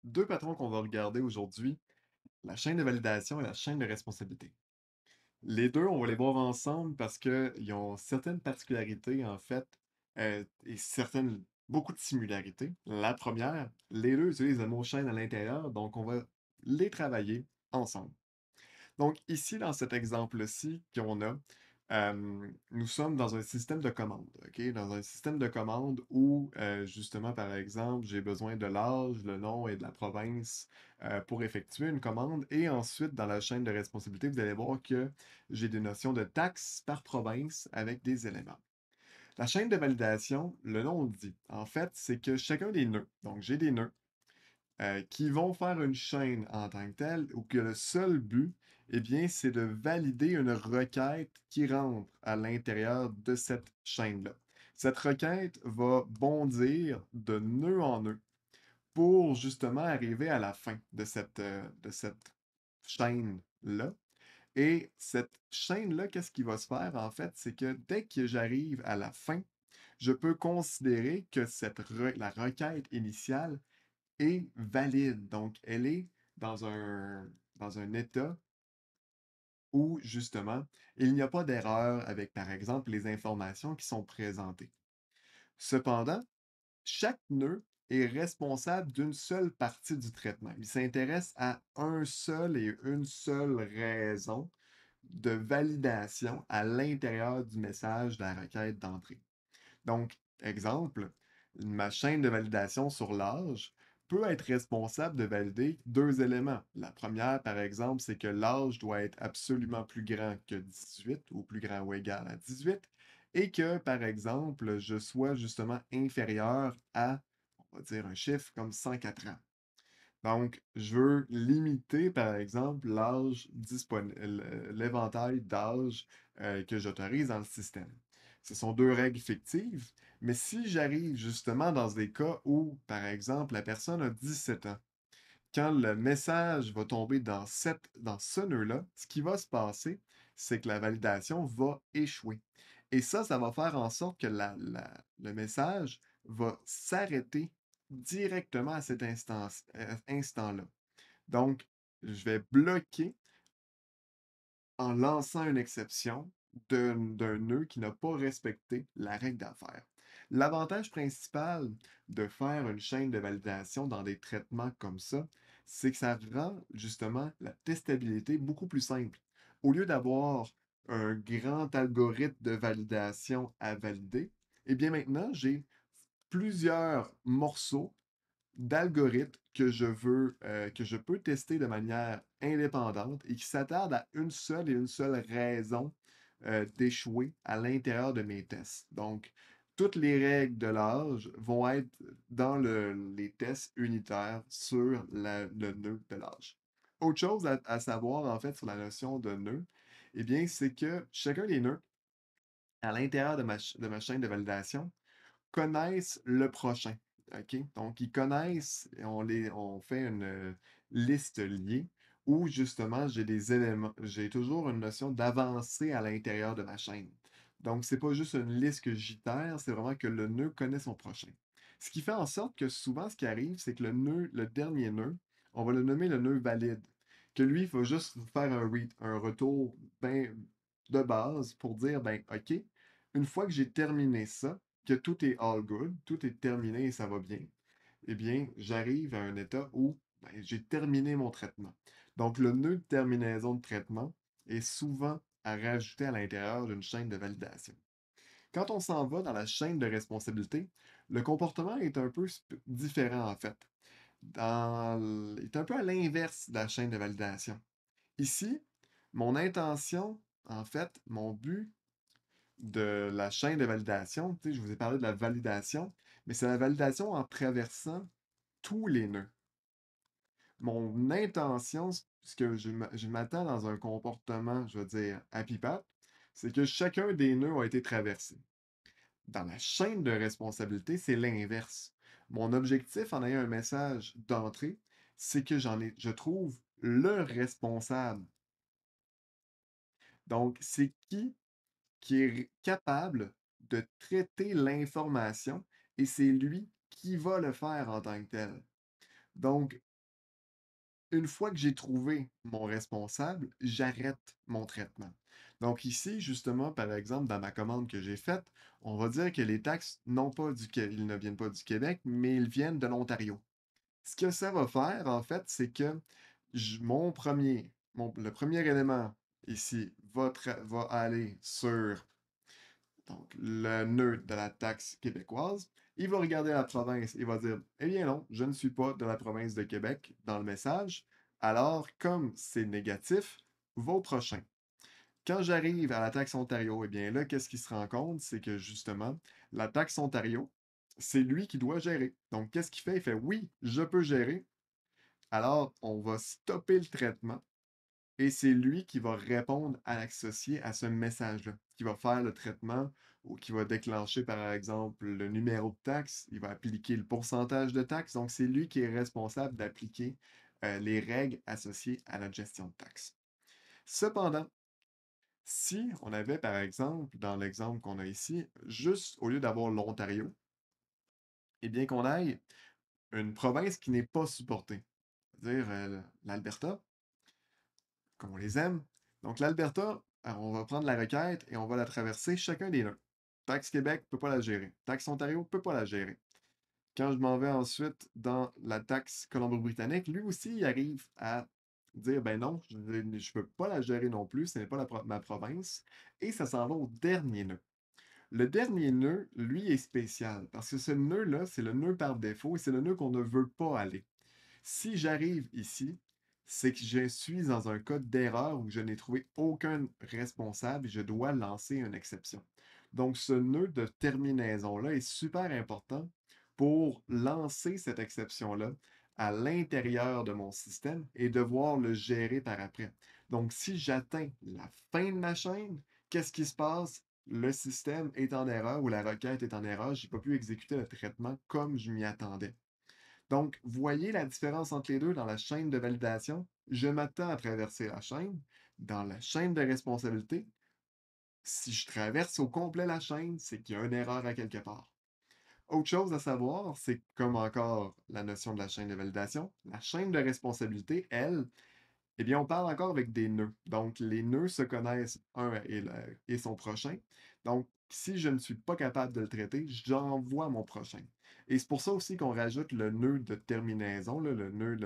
Deux patrons qu'on va regarder aujourd'hui, la chaîne de validation et la chaîne de responsabilité. Les deux, on va les voir ensemble parce qu'ils ont certaines particularités, en fait, et beaucoup de similarités. La première, les deux utilisent le mot chaîne à l'intérieur, donc on va les travailler ensemble. Donc ici, dans cet exemple-ci qu'on a, nous sommes dans un système de commande, OK? Dans un système de commande où, justement, par exemple, j'ai besoin de l'âge, le nom et de la province, pour effectuer une commande et ensuite, dans la chaîne de responsabilité, vous allez voir que j'ai des notions de taxes par province avec des éléments. La chaîne de validation, le nom le dit. En fait, c'est que chacun des nœuds, donc j'ai des nœuds qui vont faire une chaîne en tant que telle, ou que le seul but, eh bien, c'est de valider une requête qui rentre à l'intérieur de cette chaîne-là. Cette requête va bondir de nœud en nœud pour justement arriver à la fin de cette chaîne-là. Et cette chaîne-là, qu'est-ce qui va se faire en fait? C'est que dès que j'arrive à la fin, je peux considérer que la requête initiale est valide. Donc, elle est dans dans un état où, justement, il n'y a pas d'erreur avec, par exemple, les informations qui sont présentées. Cependant, chaque nœud est responsable d'une seule partie du traitement. Il s'intéresse à un seul et une seule raison de validation à l'intérieur du message de la requête d'entrée. Donc, exemple, ma chaîne de validation sur l'âge peut être responsable de valider deux éléments. La première, par exemple, c'est que l'âge doit être absolument plus grand que 18 ou plus grand ou égal à 18 et que, par exemple, je sois justement inférieur à, on va dire, un chiffre comme 104 ans. Donc, je veux limiter, par exemple, l'âge disponible, l'éventail d'âge que j'autorise dans le système. Ce sont deux règles fictives, mais si j'arrive justement dans des cas où, par exemple, la personne a 17 ans, quand le message va tomber dans ce nœud-là, ce qui va se passer, c'est que la validation va échouer. Et ça va faire en sorte que le message va s'arrêter directement à cet instant-là. Donc, je vais bloquer en lançant une exception d'un nœud qui n'a pas respecté la règle d'affaires. L'avantage principal de faire une chaîne de validation dans des traitements comme ça, c'est que ça rend justement la testabilité beaucoup plus simple. Au lieu d'avoir un grand algorithme de validation à valider, eh bien maintenant, j'ai plusieurs morceaux d'algorithmes que je peux tester de manière indépendante et qui s'attardent à une seule et une seule raison d'échouer à l'intérieur de mes tests. Donc, toutes les règles de l'âge vont être dans les tests unitaires sur le nœud de l'âge. Autre chose à savoir, en fait, sur la notion de nœud, eh bien, c'est que chacun des nœuds, à l'intérieur de de ma chaîne de validation, connaissent le prochain. OK? Donc, ils connaissent, et on fait une liste liée où justement j'ai des éléments, j'ai toujours une notion d'avancée à l'intérieur de ma chaîne. Donc, c'est pas juste une liste que j'itère, c'est vraiment que le nœud connaît son prochain. Ce qui fait en sorte que souvent, ce qui arrive, c'est que le dernier nœud, on va le nommer le nœud valide. Que lui, il faut juste faire un retour ben, de base pour dire, ben, OK, une fois que j'ai terminé ça, que tout est all good, tout est terminé et ça va bien, eh bien, j'arrive à un état où ben, j'ai terminé mon traitement. Donc, le nœud de terminaison de traitement est souvent à rajouter à l'intérieur d'une chaîne de validation. Quand on s'en va dans la chaîne de responsabilité, le comportement est un peu différent en fait. Il est un peu à l'inverse de la chaîne de validation. Ici, mon intention, en fait, mon but, de la chaîne de validation. Tu sais, je vous ai parlé de la validation, mais c'est la validation en traversant tous les nœuds. Mon intention, ce que je m'attends dans un comportement, je veux dire, happy path, c'est que chacun des nœuds a été traversé. Dans la chaîne de responsabilité, c'est l'inverse. Mon objectif en ayant un message d'entrée, c'est que je trouve le responsable. Donc, c'est qui est capable de traiter l'information et c'est lui qui va le faire en tant que tel. Donc, Une fois que j'ai trouvé mon responsable, j'arrête mon traitement. Donc ici, justement, par exemple, dans ma commande que j'ai faite, on va dire que les taxes, non pas ils ne viennent pas du Québec, mais ils viennent de l'Ontario. Ce que ça va faire, en fait, c'est que le premier élément ici va aller sur donc, le nœud de la taxe québécoise. Il va regarder la province et va dire, eh bien non, je ne suis pas de la province de Québec dans le message. Alors, comme c'est négatif, va au prochain. Quand j'arrive à la taxe Ontario, eh bien là, qu'est-ce qui se rend compte? C'est que justement, la taxe Ontario, c'est lui qui doit gérer. Donc, qu'est-ce qu'il fait? Il fait, oui, je peux gérer. Alors, on va stopper le traitement et c'est lui qui va répondre à l'associé à ce message-là, qui va faire le traitement ou qui va déclencher, par exemple, le numéro de taxe, il va appliquer le pourcentage de taxe. Donc, c'est lui qui est responsable d'appliquer les règles associées à la gestion de taxes. Cependant, si on avait, par exemple, dans l'exemple qu'on a ici, juste au lieu d'avoir l'Ontario, eh bien qu'on aille une province qui n'est pas supportée, c'est-à-dire l'Alberta, comme on les aime. Donc, l'Alberta, on va prendre la requête et on va la traverser chacun des nœuds. Taxe Québec ne peut pas la gérer. Taxe Ontario ne peut pas la gérer. Quand je m'en vais ensuite dans la taxe Colombie-Britannique, lui aussi, il arrive à dire, ben non, je ne peux pas la gérer non plus, ce n'est pas ma province. Et ça s'en va au dernier nœud. Le dernier nœud, lui, est spécial parce que ce nœud-là, c'est le nœud par défaut et c'est le nœud qu'on ne veut pas aller. Si j'arrive ici, c'est que je suis dans un cas d'erreur où je n'ai trouvé aucun responsable et je dois lancer une exception. Donc, ce nœud de terminaison-là est super important pour lancer cette exception-là à l'intérieur de mon système et devoir le gérer par après. Donc, si j'atteins la fin de ma chaîne, qu'est-ce qui se passe? Le système est en erreur ou la requête est en erreur, je n'ai pas pu exécuter le traitement comme je m'y attendais. Donc, voyez la différence entre les deux dans la chaîne de validation. Je m'attends à traverser la chaîne. Dans la chaîne de responsabilité, si je traverse au complet la chaîne, c'est qu'il y a une erreur à quelque part. Autre chose à savoir, c'est comme encore la notion de la chaîne de validation, la chaîne de responsabilité, elle, eh bien, on parle encore avec des nœuds. Donc, les nœuds se connaissent et son prochain. Donc, si je ne suis pas capable de le traiter, j'envoie mon prochain. Et c'est pour ça aussi qu'on rajoute le nœud de terminaison, là, le nœud,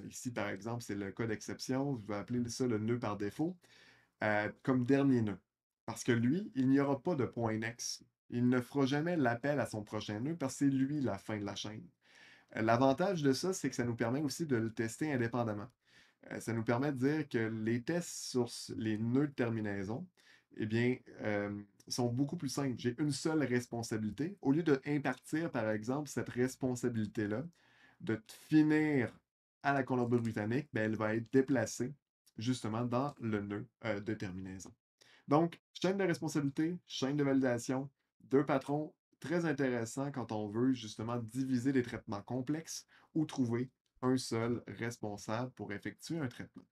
ici, par exemple, c'est le cas d'exception. Je vais appeler ça le nœud par défaut, comme dernier nœud. Parce que lui, il n'y aura pas de point next. Il ne fera jamais l'appel à son prochain nœud parce que c'est lui la fin de la chaîne. L'avantage de ça, c'est que ça nous permet aussi de le tester indépendamment. Ça nous permet de dire que les tests sur les nœuds de terminaison, eh bien, sont beaucoup plus simples. J'ai une seule responsabilité. Au lieu de impartir, par exemple, cette responsabilité-là, de finir à la Colombie-Britannique, ben, elle va être déplacée justement dans le nœud de terminaison. Donc, chaîne de responsabilité, chaîne de validation, deux patrons, très intéressants quand on veut justement diviser des traitements complexes ou trouver un seul responsable pour effectuer un traitement.